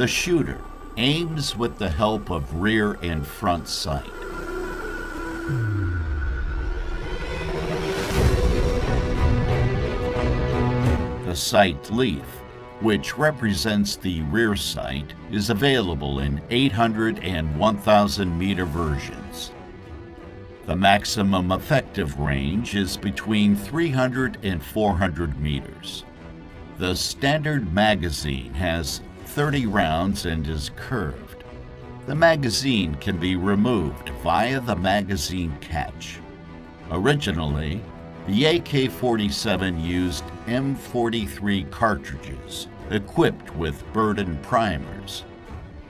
The shooter aims with the help of rear and front sight. The sight leaf, which represents the rear sight, is available in 800 and 1,000 meter versions. The maximum effective range is between 300 and 400 meters. The standard magazine has 30 rounds and is curved. The magazine can be removed via the magazine catch. Originally, the AK-47 used M43 cartridges equipped with Burden primers.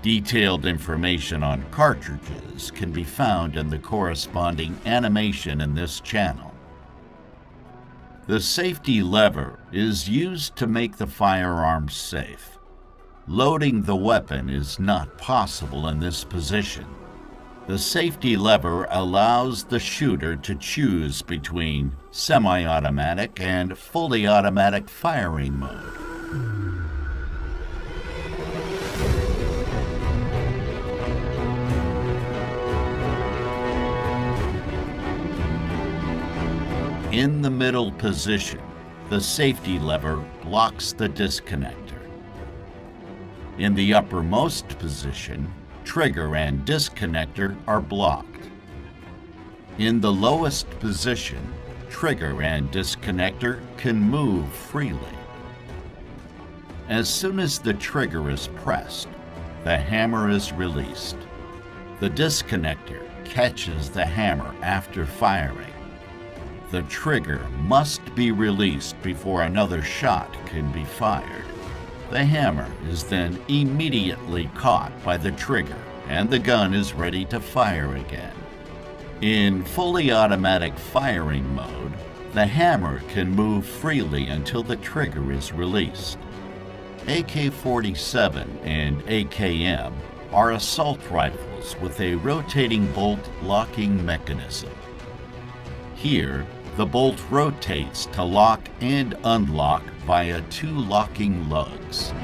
Detailed information on cartridges can be found in the corresponding animation in this channel. The safety lever is used to make the firearm safe. Loading the weapon is not possible in this position. The safety lever allows the shooter to choose between semi-automatic and fully automatic firing mode. In the middle position, the safety lever blocks the disconnector. In the uppermost position, trigger and disconnector are blocked. In the lowest position, trigger and disconnector can move freely. As soon as the trigger is pressed, the hammer is released. The disconnector catches the hammer after firing. The trigger must be released before another shot can be fired. The hammer is then immediately caught by the trigger and the gun is ready to fire again. In fully automatic firing mode, the hammer can move freely until the trigger is released. AK-47 and AKM are assault rifles with a rotating bolt locking mechanism. Here, the bolt rotates to lock and unlock via two locking lugs.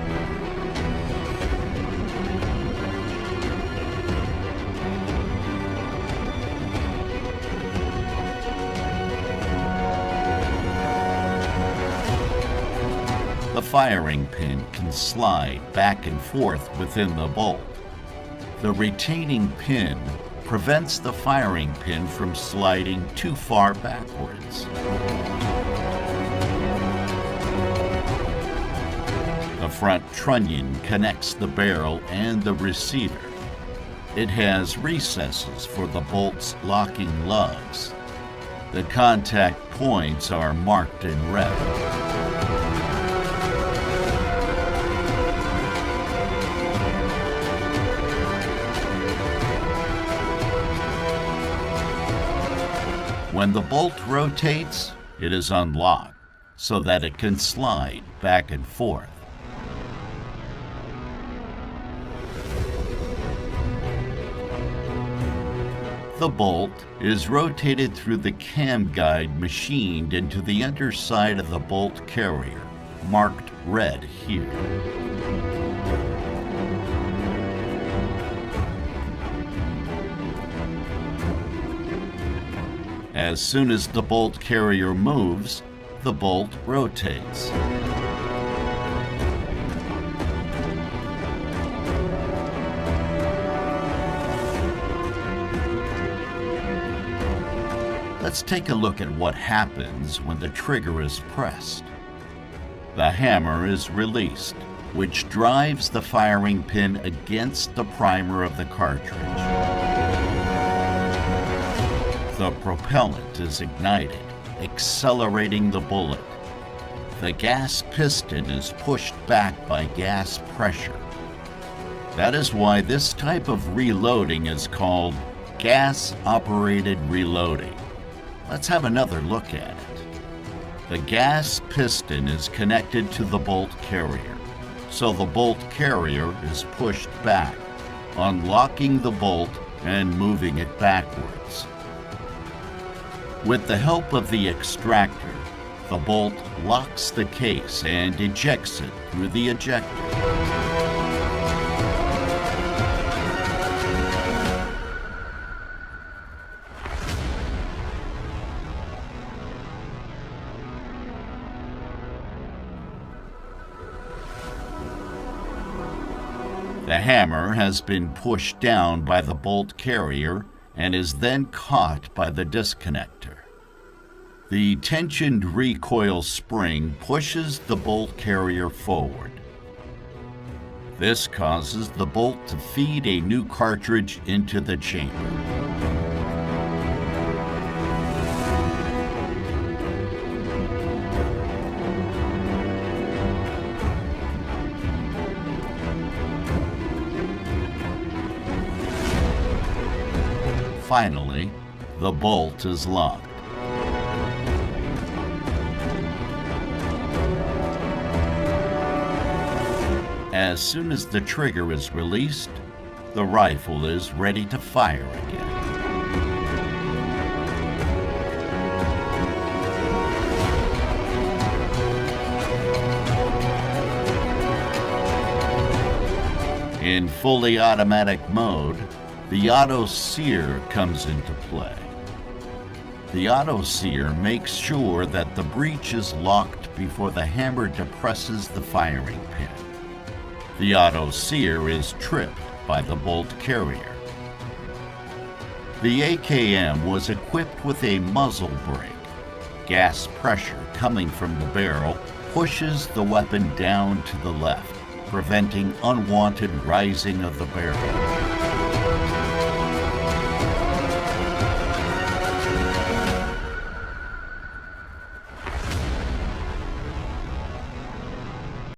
The firing pin can slide back and forth within the bolt. The retaining pin prevents the firing pin from sliding too far backwards. The front trunnion connects the barrel and the receiver. It has recesses for the bolt's locking lugs. The contact points are marked in red. When the bolt rotates, it is unlocked so that it can slide back and forth. The bolt is rotated through the cam guide machined into the underside of the bolt carrier, marked red here. As soon as the bolt carrier moves, the bolt rotates. Let's take a look at what happens when the trigger is pressed. The hammer is released, which drives the firing pin against the primer of the cartridge. The propellant is ignited, accelerating the bullet. The gas piston is pushed back by gas pressure. That is why this type of reloading is called gas-operated reloading. Let's have another look at it. The gas piston is connected to the bolt carrier, so the bolt carrier is pushed back, unlocking the bolt and moving it backwards. With the help of the extractor, the bolt locks the case and ejects it through the ejector. The hammer has been pushed down by the bolt carrier and is then caught by the disconnector. The tensioned recoil spring pushes the bolt carrier forward. This causes the bolt to feed a new cartridge into the chamber. Finally, the bolt is locked. As soon as the trigger is released, the rifle is ready to fire again. In fully automatic mode, the auto sear comes into play. The auto sear makes sure that the breech is locked before the hammer depresses the firing pin. The auto sear is tripped by the bolt carrier. The AKM was equipped with a muzzle brake. Gas pressure coming from the barrel pushes the weapon down to the left, preventing unwanted rising of the barrel.